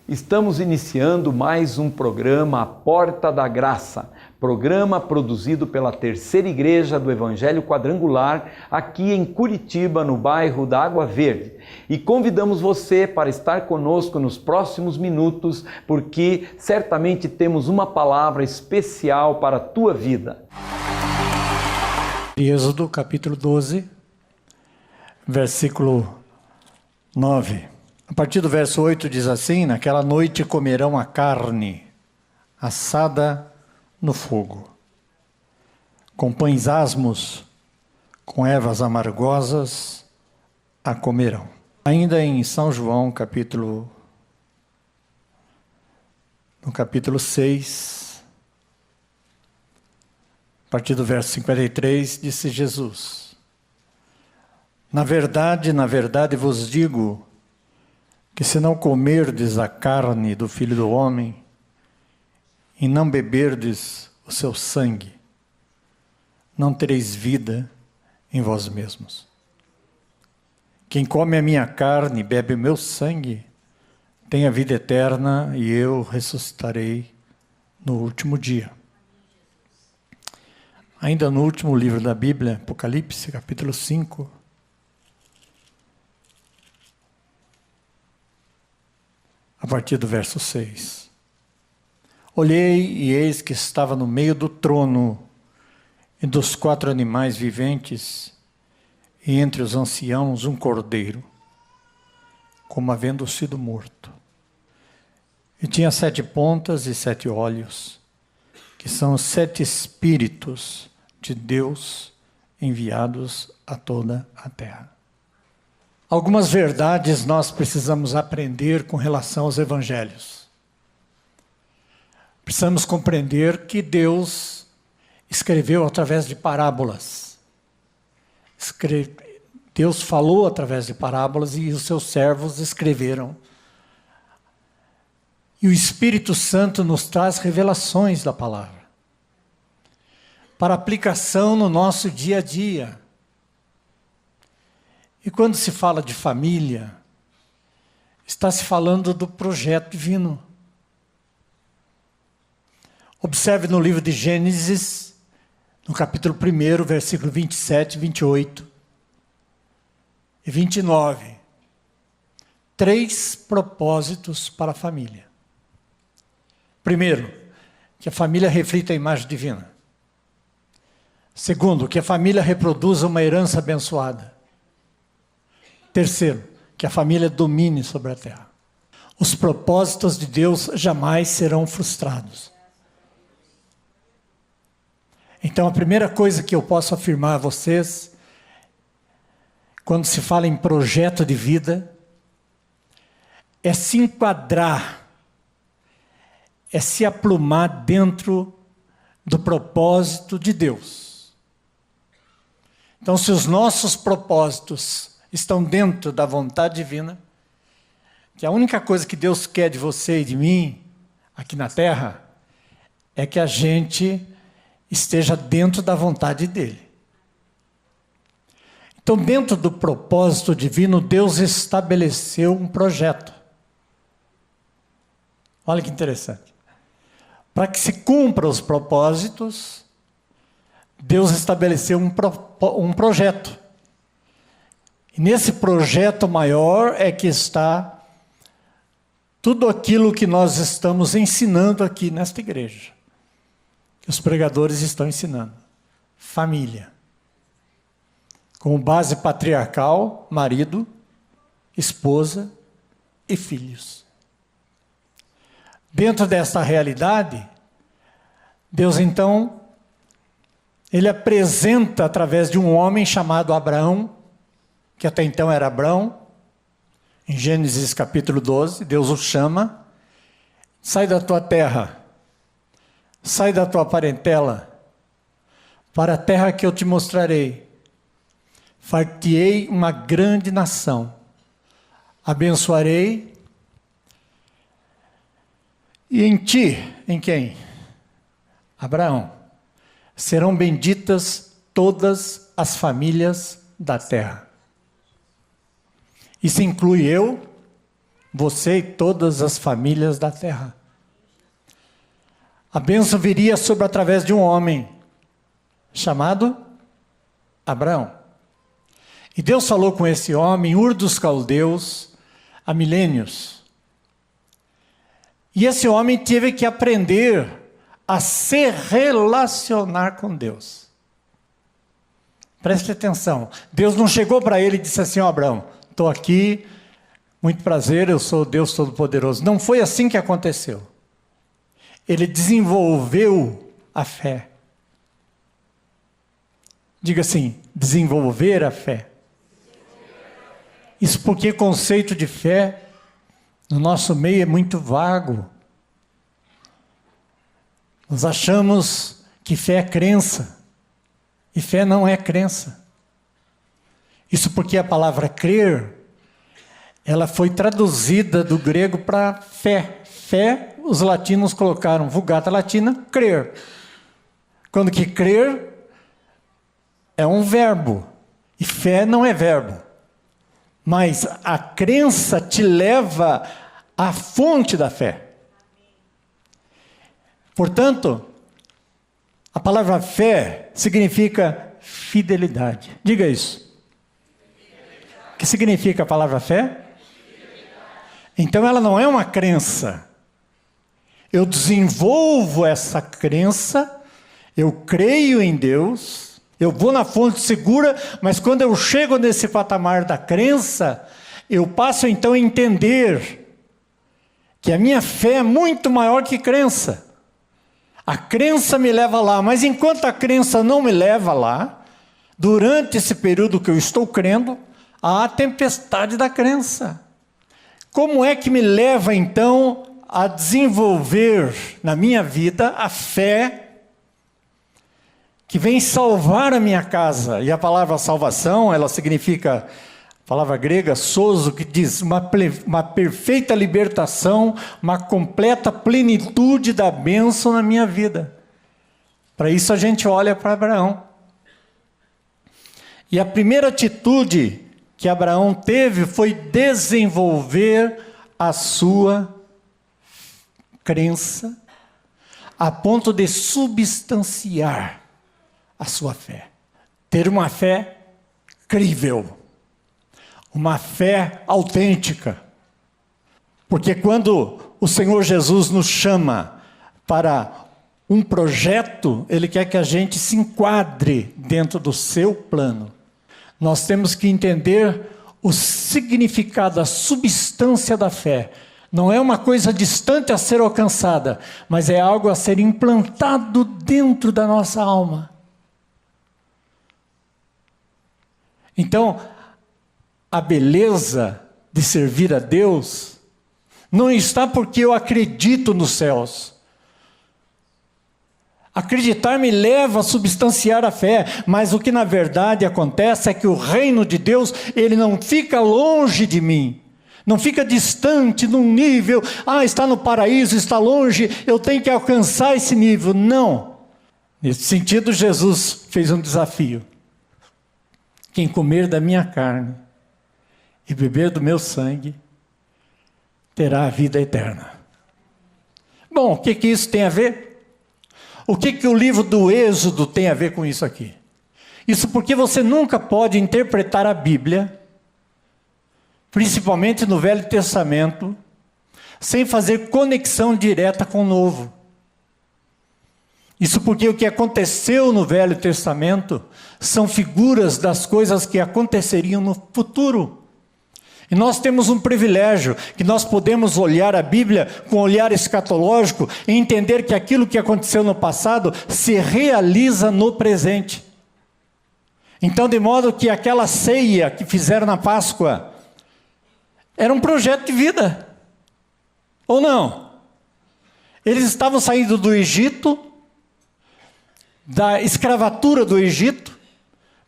Estamos iniciando mais um programa A Porta da Graça, programa produzido pela Terceira Igreja do Evangelho Quadrangular, aqui em Curitiba, no bairro da Água Verde. E convidamos você para estar conosco nos próximos minutos, porque certamente temos uma palavra especial para a tua vida. Êxodo capítulo 12, versículo 9. A partir do verso 8 diz assim: naquela noite comerão a carne assada no fogo, com pães asmos, com ervas amargosas a comerão. Ainda em São João, no capítulo 6, a partir do verso 53, disse Jesus: na verdade vos digo, que se não comerdes a carne do Filho do Homem, e não beberdes o seu sangue, não tereis vida em vós mesmos. Quem come a minha carne e bebe o meu sangue, tem a vida eterna, e eu ressuscitarei no último dia. Ainda no último livro da Bíblia, Apocalipse, capítulo 5, a partir do verso 6. Olhei e eis que estava no meio do trono e dos 4 animais viventes, e entre os anciãos um cordeiro, como havendo sido morto. E tinha 7 pontas e 7 olhos, que são os 7 Espíritos de Deus enviados a toda a terra. Algumas verdades nós precisamos aprender com relação aos evangelhos. Precisamos compreender que Deus escreveu através de parábolas. Deus falou através de parábolas e os seus servos escreveram. E o Espírito Santo nos traz revelações da palavra para aplicação no nosso dia a dia. E quando se fala de família, está se falando do projeto divino. Observe no livro de Gênesis, no capítulo 1, versículo 27, 28 e 29. 3 propósitos para a família. Primeiro, que a família reflita a imagem divina. Segundo, que a família reproduza uma herança abençoada. Terceiro, que a família domine sobre a terra. Os propósitos de Deus jamais serão frustrados. Então, a primeira coisa que eu posso afirmar a vocês, quando se fala em projeto de vida, é se enquadrar, é se aplumar dentro do propósito de Deus. Então, se os nossos propósitos estão dentro da vontade divina, que a única coisa que Deus quer de você e de mim, aqui na terra, é que a gente esteja dentro da vontade dele. Então, dentro do propósito divino, Deus estabeleceu um projeto. Olha que interessante. Para que se cumpra os propósitos, Deus estabeleceu um projeto. E nesse projeto maior é que está tudo aquilo que nós estamos ensinando aqui nesta igreja. Que os pregadores estão ensinando. Família. Como base patriarcal, marido, esposa e filhos. Dentro dessa realidade, Deus então, ele apresenta através de um homem chamado Abraão, que até então era Abrão. Em Gênesis capítulo 12, Deus o chama: sai da tua terra, sai da tua parentela, para a terra que eu te mostrarei. Far-te-ei uma grande nação, abençoarei, e em ti, em quem? Abraão, serão benditas todas as famílias da terra. Isso inclui eu você e todas as famílias da terra. A bênção viria sobre através de um homem chamado Abraão. E Deus falou com esse homem, Ur dos Caldeus, há milênios. E esse homem teve que aprender a se relacionar com Deus. Preste atenção. Deus não chegou para ele e disse assim: ó, Abraão, estou aqui, muito prazer, eu sou Deus Todo-Poderoso. Não foi assim que aconteceu. Ele desenvolveu a fé. Diga assim, desenvolver a fé. Isso porque conceito de fé no nosso meio é muito vago. Nós achamos que fé é crença. E fé não é crença. Isso porque a palavra crer, ela foi traduzida do grego para fé. Fé, os latinos colocaram, Vulgata Latina, crer. Quando que crer é um verbo. E fé não é verbo. Mas a crença te leva à fonte da fé. Portanto, a palavra fé significa fidelidade. Diga isso. O que significa a palavra fé? Então ela não é uma crença. Eu desenvolvo essa crença, eu creio em Deus, eu vou na fonte segura, mas quando eu chego nesse patamar da crença, eu passo então a entender que a minha fé é muito maior que crença. A crença me leva lá, mas enquanto a crença não me leva lá, durante esse período que eu estou crendo, há a tempestade da crença. Como é que me leva então a desenvolver na minha vida a fé que vem salvar a minha casa? E a palavra salvação, ela significa, a palavra grega, sozo, que diz uma perfeita libertação, uma completa plenitude da bênção na minha vida. Para isso a gente olha para Abraão. E a primeira atitude que Abraão teve foi desenvolver a sua crença a ponto de substanciar a sua fé. Ter uma fé crível, uma fé autêntica. Porque quando o Senhor Jesus nos chama para um projeto, Ele quer que a gente se enquadre dentro do seu plano. Nós temos que entender o significado, a substância da fé. Não é uma coisa distante a ser alcançada, mas é algo a ser implantado dentro da nossa alma. Então, a beleza de servir a Deus não está porque eu acredito nos céus. Acreditar me leva a substanciar a fé, mas o que na verdade acontece é que o reino de Deus, ele não fica longe de mim, não fica distante num nível, está no paraíso, está longe, eu tenho que alcançar esse nível. Não. Nesse sentido, Jesus fez um desafio. Quem comer da minha carne e beber do meu sangue, terá a vida eterna. Bom, o que isso tem a ver? O que o livro do Êxodo tem a ver com isso aqui? Isso porque você nunca pode interpretar a Bíblia, principalmente no Velho Testamento, sem fazer conexão direta com o Novo. Isso porque o que aconteceu no Velho Testamento são figuras das coisas que aconteceriam no futuro. E nós temos um privilégio, que nós podemos olhar a Bíblia com um olhar escatológico e entender que aquilo que aconteceu no passado se realiza no presente. Então, de modo que aquela ceia que fizeram na Páscoa era um projeto de vida. Ou não? Eles estavam saindo do Egito, da escravatura do Egito,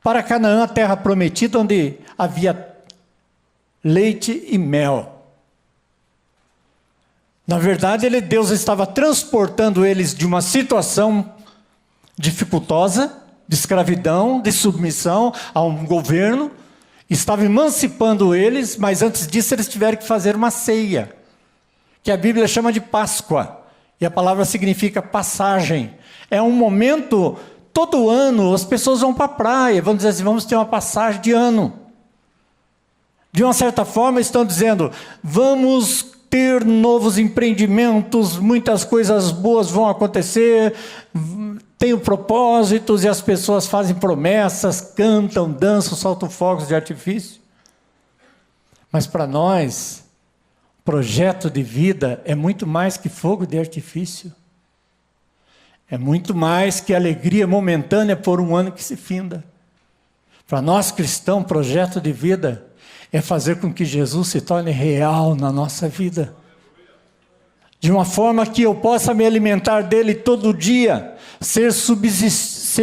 para Canaã, a terra prometida, onde havia leite e mel. Na verdade, Deus estava transportando eles de uma situação dificultosa, de escravidão, de submissão a um governo, estava emancipando eles, mas antes disso eles tiveram que fazer uma ceia, que a Bíblia chama de Páscoa, e a palavra significa passagem. É um momento, todo ano as pessoas vão para a praia, vão dizer assim, vamos ter uma passagem de ano. De uma certa forma estão dizendo, vamos ter novos empreendimentos, muitas coisas boas vão acontecer, tenho propósitos, e as pessoas fazem promessas, cantam, dançam, soltam fogos de artifício. Mas para nós, projeto de vida é muito mais que fogo de artifício. É muito mais que alegria momentânea por um ano que se finda. Para nós cristãos, projeto de vida é fazer com que Jesus se torne real na nossa vida. De uma forma que eu possa me alimentar dele todo dia, ser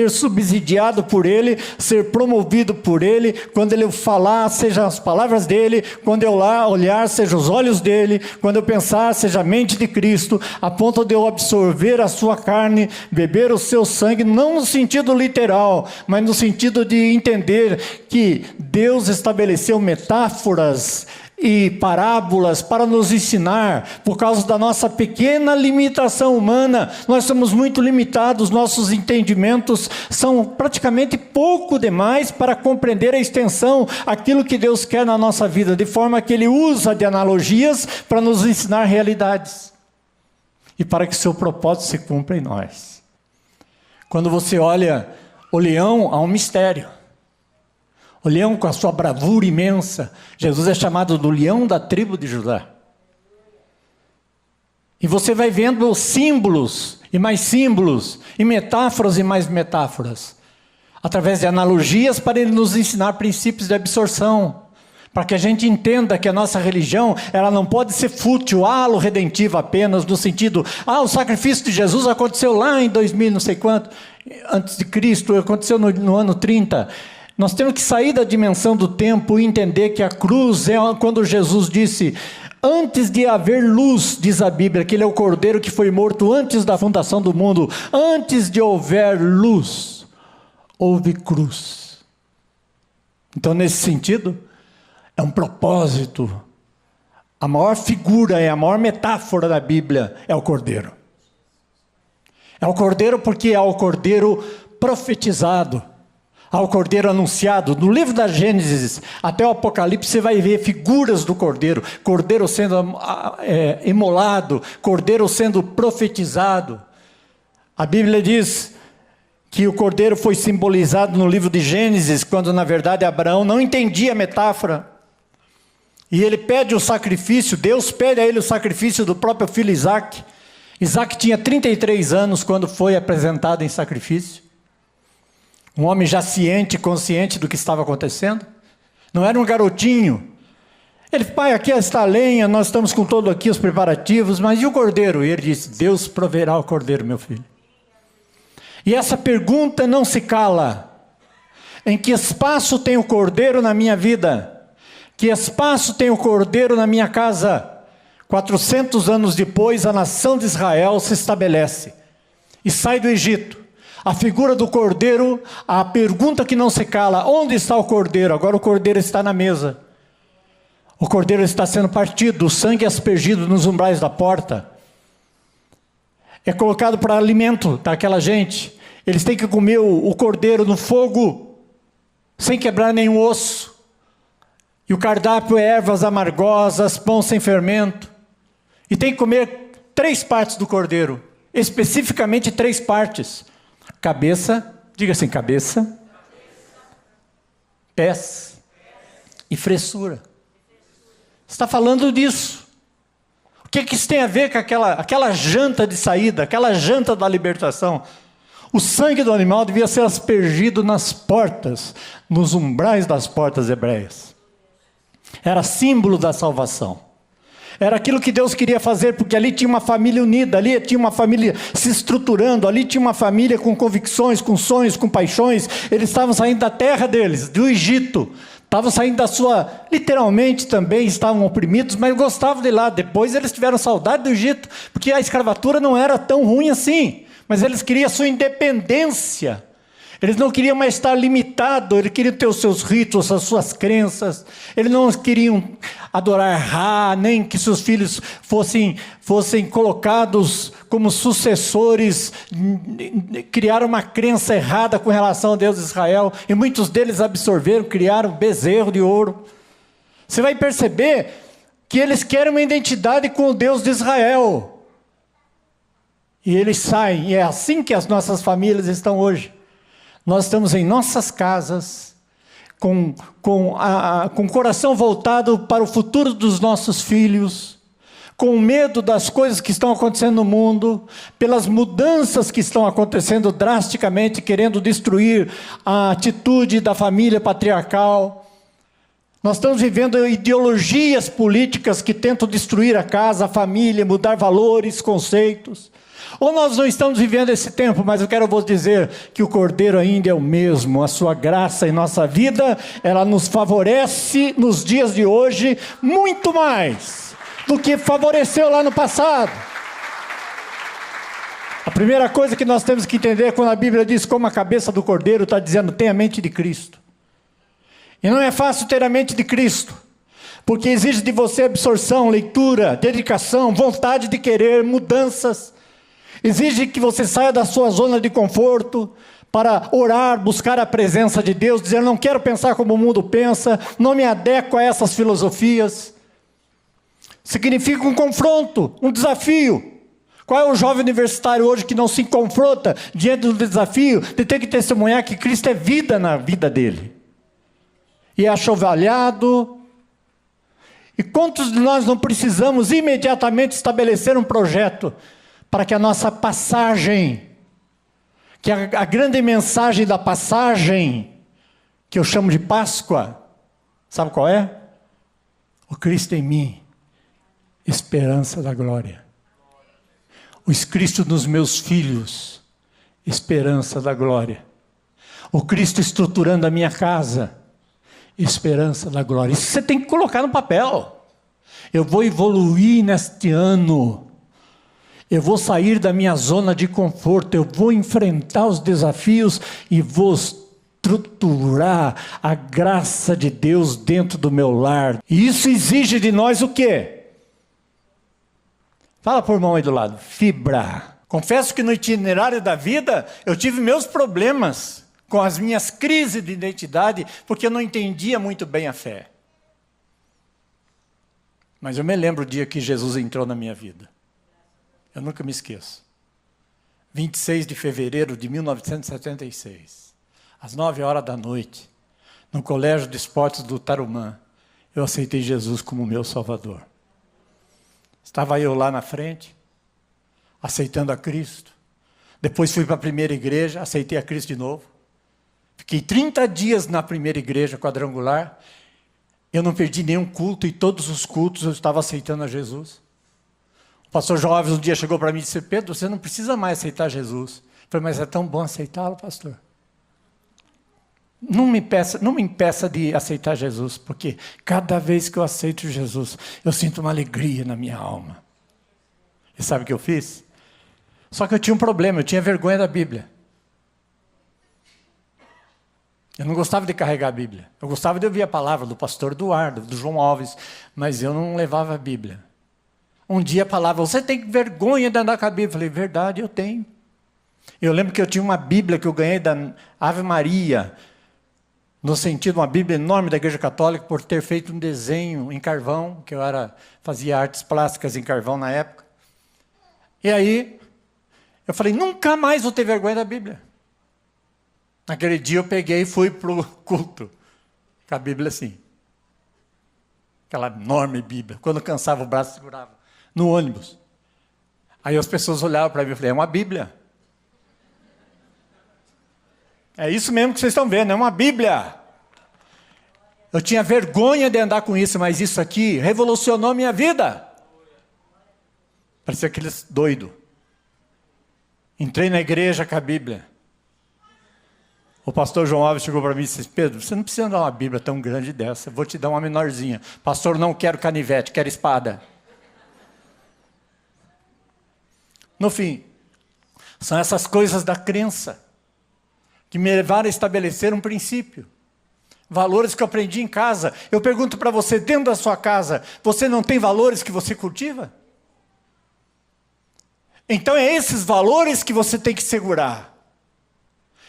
subsidiado por ele, ser promovido por ele. Quando ele falar, sejam as palavras dele. Quando eu olhar, sejam os olhos dele. Quando eu pensar, seja a mente de Cristo, a ponto de eu absorver a sua carne, beber o seu sangue, não no sentido literal, mas no sentido de entender que Deus estabeleceu metáforas e parábolas para nos ensinar. Por causa da nossa pequena limitação humana, nós somos muito limitados, nossos entendimentos são praticamente pouco demais para compreender a extensão, aquilo que Deus quer na nossa vida, de forma que Ele usa de analogias para nos ensinar realidades, e para que seu propósito se cumpra em nós. Quando você olha o leão, há um mistério. O leão com a sua bravura imensa. Jesus é chamado do leão da tribo de Judá. E você vai vendo símbolos, e metáforas e mais metáforas. Através de analogias para ele nos ensinar princípios de absorção. Para que a gente entenda que a nossa religião, ela não pode ser fútil, halo redentivo apenas, no sentido, o sacrifício de Jesus aconteceu lá em 2000 não sei quanto, antes de Cristo, aconteceu no ano 30. Nós temos que sair da dimensão do tempo e entender que a cruz é quando Jesus disse, antes de haver luz, diz a Bíblia, que ele é o cordeiro que foi morto antes da fundação do mundo. Antes de houver luz, houve cruz. Então, nesse sentido, é um propósito. A maior figura, a maior metáfora da Bíblia é o cordeiro. É o cordeiro porque é o cordeiro profetizado. Ao cordeiro anunciado. No livro da Gênesis até o Apocalipse você vai ver figuras do cordeiro. Cordeiro sendo imolado, cordeiro sendo profetizado. A Bíblia diz que o cordeiro foi simbolizado no livro de Gênesis, quando na verdade Abraão não entendia a metáfora. E ele pede o sacrifício, Deus pede a ele o sacrifício do próprio filho Isaac. Isaac tinha 33 anos quando foi apresentado em sacrifício. Um homem já ciente, consciente do que estava acontecendo. Não era um garotinho. Ele, pai, aqui está a lenha, nós estamos com todo aqui os preparativos, mas e o cordeiro? E ele disse, Deus proverá o cordeiro, meu filho. E essa pergunta não se cala. Em que espaço tem o cordeiro na minha vida? Que espaço tem o cordeiro na minha casa? 400 anos depois, a nação de Israel se estabelece e sai do Egito. A figura do cordeiro, a pergunta que não se cala, onde está o cordeiro? Agora o cordeiro está na mesa. O cordeiro está sendo partido, o sangue aspergido nos umbrais da porta. É colocado para alimento daquela gente. Eles têm que comer o cordeiro no fogo, sem quebrar nenhum osso. E o cardápio é ervas amargosas, pão sem fermento. E tem que comer 3 partes do cordeiro, especificamente 3 partes. Cabeça, diga assim, cabeça, pés e fressura. Está falando disso. O que isso tem a ver com aquela janta de saída, aquela janta da libertação? O sangue do animal devia ser aspergido nas portas, nos umbrais das portas hebreias. Era símbolo da salvação. Era aquilo que Deus queria fazer, porque ali tinha uma família unida, ali tinha uma família se estruturando, ali tinha uma família com convicções, com sonhos, com paixões. Eles estavam saindo da terra deles, do Egito. Estavam saindo da sua... Literalmente também estavam oprimidos, mas gostavam de lá. Depois eles tiveram saudade do Egito, porque a escravatura não era tão ruim assim. Mas eles queriam a sua independência. Eles não queriam mais estar limitados, eles queriam ter os seus ritos, as suas crenças. Eles não queriam adorar Ra, nem que seus filhos fossem colocados como sucessores. Criaram uma crença errada com relação a Deus de Israel. E muitos deles absorveram, criaram bezerro de ouro. Você vai perceber que eles querem uma identidade com o Deus de Israel. E eles saem, e é assim que as nossas famílias estão hoje. Nós estamos em nossas casas, com o coração voltado para o futuro dos nossos filhos, com medo das coisas que estão acontecendo no mundo, pelas mudanças que estão acontecendo drasticamente, querendo destruir a atitude da família patriarcal. Nós estamos vivendo ideologias políticas que tentam destruir a casa, a família, mudar valores, conceitos. Ou nós não estamos vivendo esse tempo, mas eu quero vos dizer que o Cordeiro ainda é o mesmo. A sua graça em nossa vida, ela nos favorece nos dias de hoje muito mais do que favoreceu lá no passado. A primeira coisa que nós temos que entender quando a Bíblia diz como a cabeça do Cordeiro, está dizendo tem a mente de Cristo. E não é fácil ter a mente de Cristo, porque exige de você absorção, leitura, dedicação, vontade de querer, mudanças. Exige que você saia da sua zona de conforto para orar, buscar a presença de Deus, dizer, não quero pensar como o mundo pensa, não me adequo a essas filosofias. Significa um confronto, um desafio. Qual é o jovem universitário hoje que não se confronta diante do desafio de ter que testemunhar que Cristo é vida na vida dele? E é achovalhado. E quantos de nós não precisamos imediatamente estabelecer um projeto para que a nossa passagem, que a grande mensagem da passagem, que eu chamo de Páscoa, sabe qual é? O Cristo em mim, esperança da glória. O Cristo nos meus filhos, esperança da glória. O Cristo estruturando a minha casa, esperança da glória. Isso você tem que colocar no papel. Eu vou evoluir neste ano. Eu vou sair da minha zona de conforto, eu vou enfrentar os desafios e vou estruturar a graça de Deus dentro do meu lar. E isso exige de nós o quê? Fala por mão aí do lado, fibra. Confesso que no itinerário da vida eu tive meus problemas com as minhas crises de identidade, porque eu não entendia muito bem a fé. Mas eu me lembro o dia que Jesus entrou na minha vida. Eu nunca me esqueço. 26 de fevereiro de 1976, às 9h da noite, no Colégio de Esportes do Tarumã, eu aceitei Jesus como meu Salvador. Estava eu lá na frente, aceitando a Cristo. Depois fui para a primeira igreja, aceitei a Cristo de novo. Fiquei 30 dias na primeira igreja quadrangular. Eu não perdi nenhum culto e todos os cultos eu estava aceitando a Jesus. O pastor João Alves um dia chegou para mim e disse, Pedro, você não precisa mais aceitar Jesus. Eu falei, mas é tão bom aceitá-lo, pastor. Não me impeça de aceitar Jesus, porque cada vez que eu aceito Jesus, eu sinto uma alegria na minha alma. E sabe o que eu fiz? Só que eu tinha um problema, eu tinha vergonha da Bíblia. Eu não gostava de carregar a Bíblia. Eu gostava de ouvir a palavra do pastor Eduardo, do João Alves, mas eu não levava a Bíblia. Um dia a palavra, você tem vergonha de andar com a Bíblia? Eu falei, verdade, eu tenho. Eu lembro que eu tinha uma Bíblia que eu ganhei da Ave Maria, no sentido, uma Bíblia enorme da Igreja Católica, por ter feito um desenho em carvão, que eu fazia artes plásticas em carvão na época. E aí, eu falei, nunca mais vou ter vergonha da Bíblia. Naquele dia eu peguei e fui para o culto, com a Bíblia assim. Aquela enorme Bíblia. Quando cansava o braço, segurava. No ônibus. Aí as pessoas olhavam para mim e falaram, é uma Bíblia. É isso mesmo que vocês estão vendo, é uma Bíblia. Eu tinha vergonha de andar com isso, mas isso aqui revolucionou a minha vida. Parecia aqueles doidos. Entrei na igreja com a Bíblia. O pastor João Alves chegou para mim e disse, Pedro, você não precisa dar uma Bíblia tão grande dessa, eu vou te dar uma menorzinha. Pastor, não quero canivete, quero espada. No fim, são essas coisas da crença que me levaram a estabelecer um princípio. Valores que eu aprendi em casa. Eu pergunto para você, dentro da sua casa, você não tem valores que você cultiva? Então é esses valores que você tem que segurar.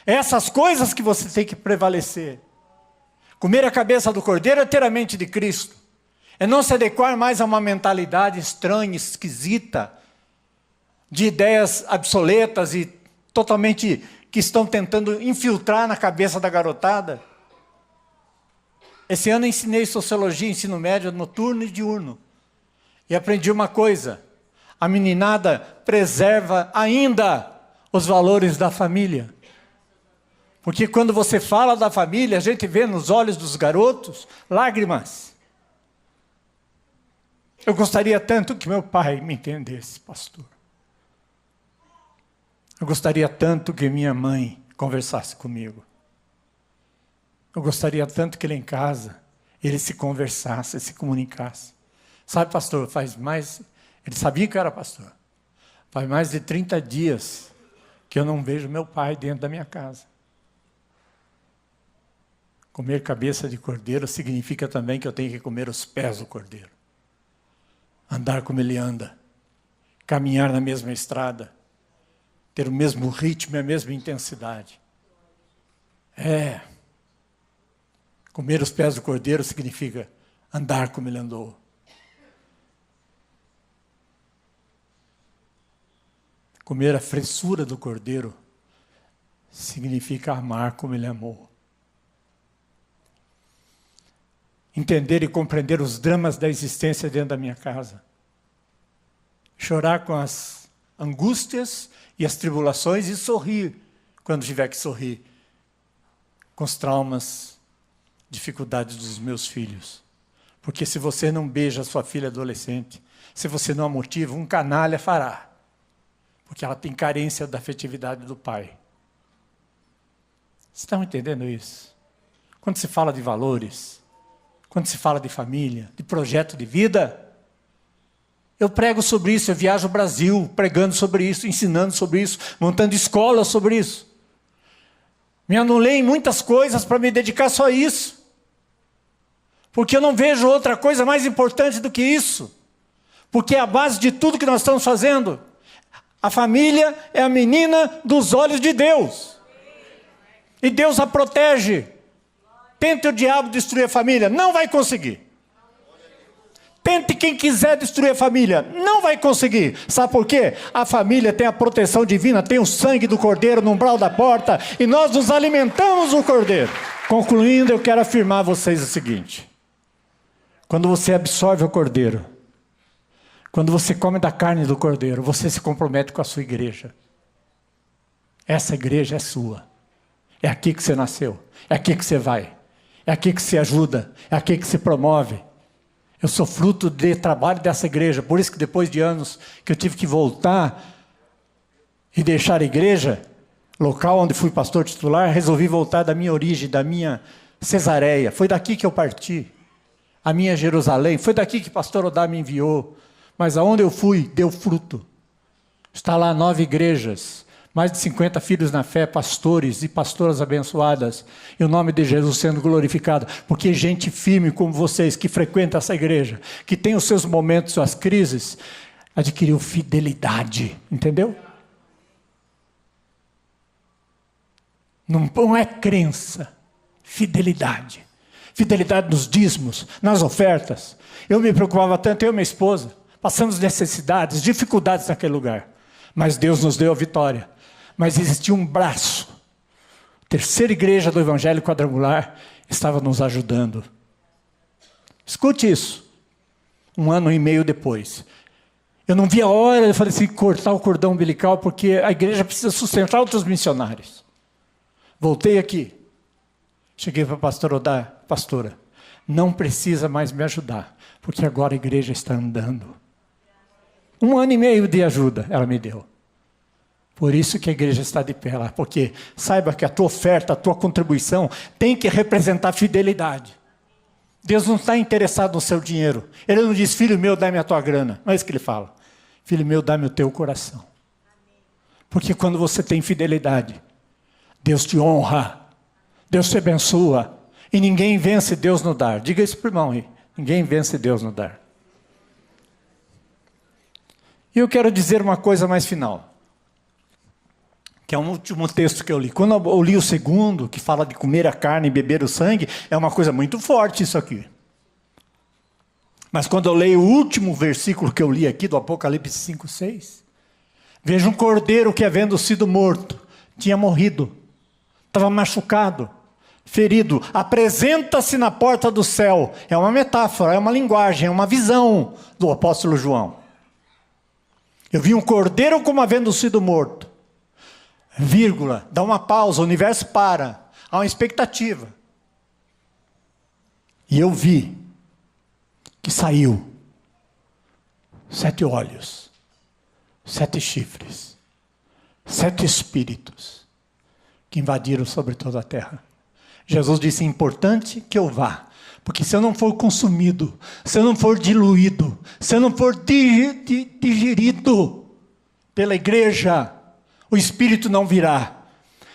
É essas coisas que você tem que prevalecer. Comer a cabeça do cordeiro é ter a mente de Cristo. É não se adequar mais a uma mentalidade estranha, esquisita, de ideias obsoletas e totalmente que estão tentando infiltrar na cabeça da garotada. Esse ano eu ensinei sociologia, ensino médio, noturno e diurno. E aprendi uma coisa: a meninada preserva ainda os valores da família. Porque quando você fala da família, a gente vê nos olhos dos garotos lágrimas. Eu gostaria tanto que meu pai me entendesse, pastor. Eu gostaria tanto que minha mãe conversasse comigo. Eu gostaria tanto que ele em casa, ele se conversasse, se comunicasse. Sabe, pastor, ele sabia que eu era pastor. Faz mais de 30 dias que eu não vejo meu pai dentro da minha casa. Comer cabeça de cordeiro significa também que eu tenho que comer os pés do cordeiro. Andar como ele anda. Caminhar na mesma estrada. Ter o mesmo ritmo e a mesma intensidade. Comer os pés do cordeiro significa andar como ele andou. Comer a fressura do cordeiro significa amar como ele amou. Entender e compreender os dramas da existência dentro da minha casa. Chorar com as angústias e as tribulações e sorrir quando tiver que sorrir com os traumas, dificuldades dos meus filhos. Porque se você não beija a sua filha adolescente, se você não a motiva, um canalha fará. Porque ela tem carência da afetividade do pai. Vocês estão entendendo isso? Quando se fala de valores, quando se fala de família, de projeto de vida, eu prego sobre isso, eu viajo o Brasil pregando sobre isso, ensinando sobre isso, montando escolas sobre isso. Me anulei em muitas coisas para me dedicar só a isso. Porque eu não vejo outra coisa mais importante do que isso. Porque é a base de tudo que nós estamos fazendo. A família é a menina dos olhos de Deus. E Deus a protege. Tente o diabo destruir a família, não vai conseguir. Tente quem quiser destruir a família, não vai conseguir. Sabe por quê? A família tem a proteção divina, tem o sangue do cordeiro no umbral da porta, e nós nos alimentamos do cordeiro. Concluindo, eu quero afirmar a vocês o seguinte: quando você absorve o cordeiro, quando você come da carne do cordeiro, você se compromete com a sua igreja. Essa igreja é sua. É aqui que você nasceu, é aqui que você vai. É aqui que se ajuda, é aqui que se promove. Eu sou fruto de trabalho dessa igreja, por isso que depois de anos que eu tive que voltar e deixar a igreja, local onde fui pastor titular, resolvi voltar da minha origem, da minha Cesareia. Foi daqui que eu parti, a minha Jerusalém, foi daqui que pastor Odá me enviou. Mas aonde eu fui, deu fruto. Está lá 9 igrejas, mais de 50 filhos na fé, pastores e pastoras abençoadas, e o nome de Jesus sendo glorificado, porque gente firme como vocês, que frequenta essa igreja, que tem os seus momentos, suas crises, adquiriu fidelidade, entendeu? Não é crença, fidelidade. Fidelidade nos dízimos, nas ofertas. Eu me preocupava tanto, eu e minha esposa, passamos necessidades, dificuldades naquele lugar, mas Deus nos deu a vitória. Mas existia um braço. A terceira igreja do Evangelho Quadrangular estava nos ajudando. Escute isso. 1 ano e meio depois. Eu não vi a hora, eu falei assim, cortar o cordão umbilical, porque a igreja precisa sustentar outros missionários. Voltei aqui. Cheguei para a pastora Odá, pastora, não precisa mais me ajudar, porque agora a igreja está andando. 1 ano e meio de ajuda ela me deu. Por isso que a igreja está de pé lá, porque saiba que a tua oferta, a tua contribuição tem que representar fidelidade. Deus não está interessado no seu dinheiro. Ele não diz, filho meu, dá-me a tua grana. Não é isso que ele fala. Filho meu, dá-me o teu coração. Porque quando você tem fidelidade, Deus te honra, Deus te abençoa, e ninguém vence Deus no dar. Diga isso para o irmão aí, ninguém vence Deus no dar. E eu quero dizer uma coisa mais final, que é o último texto que eu li. Quando eu li o segundo, que fala de comer a carne e beber o sangue, é uma coisa muito forte isso aqui. Mas quando eu leio o último versículo que eu li aqui, do Apocalipse 5:6, vejo um cordeiro que, havendo sido morto, tinha morrido, estava machucado, ferido, apresenta-se na porta do céu. É uma metáfora, é uma linguagem, é uma visão do apóstolo João. Eu vi um cordeiro como havendo sido morto. Vírgula, dá uma pausa, o universo para, há uma expectativa. E eu vi que saiu 7 olhos, 7 chifres, 7 espíritos que invadiram sobre toda a terra. Jesus disse, é importante que eu vá, porque se eu não for consumido, se eu não for diluído, se eu não for digerido pela igreja, o Espírito não virá.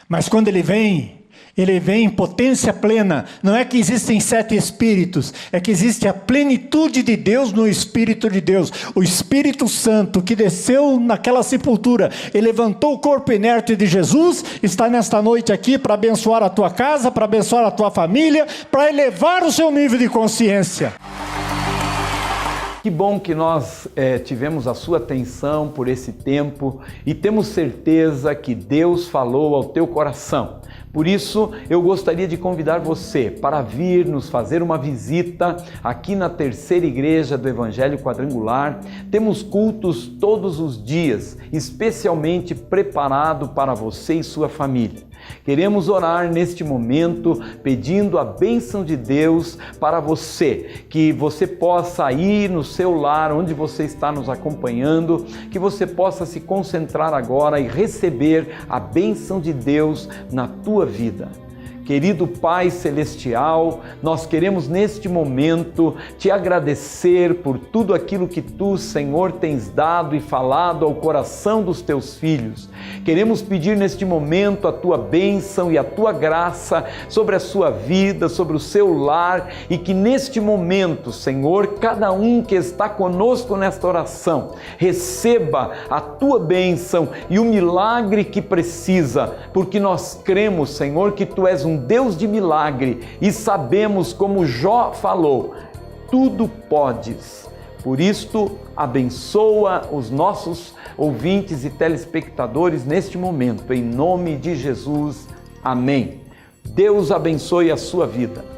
Mas quando ele vem em potência plena. Não é que existem 7 espíritos, é que existe a plenitude de Deus no Espírito de Deus. O Espírito Santo que desceu naquela sepultura e levantou o corpo inerte de Jesus, está nesta noite aqui para abençoar a tua casa, para abençoar a tua família, para elevar o seu nível de consciência. Que bom que nós tivemos a sua atenção por esse tempo e temos certeza que Deus falou ao teu coração. Por isso, eu gostaria de convidar você para vir nos fazer uma visita aqui na Terceira Igreja do Evangelho Quadrangular. Temos cultos todos os dias, especialmente preparado para você e sua família. Queremos orar neste momento pedindo a bênção de Deus para você, que você possa ir no seu lar, onde você está nos acompanhando, que você possa se concentrar agora e receber a bênção de Deus na tua vida. Querido Pai Celestial, nós queremos neste momento te agradecer por tudo aquilo que tu, Senhor, tens dado e falado ao coração dos teus filhos. Queremos pedir neste momento a tua bênção e a tua graça sobre a sua vida, sobre o seu lar, e que neste momento, Senhor, cada um que está conosco nesta oração, receba a tua bênção e o milagre que precisa, porque nós cremos, Senhor, que tu és um Deus de milagre e sabemos, como Jó falou, tudo podes. Por isto, abençoa os nossos ouvintes e telespectadores neste momento, em nome de Jesus. Amém. Deus abençoe a sua vida.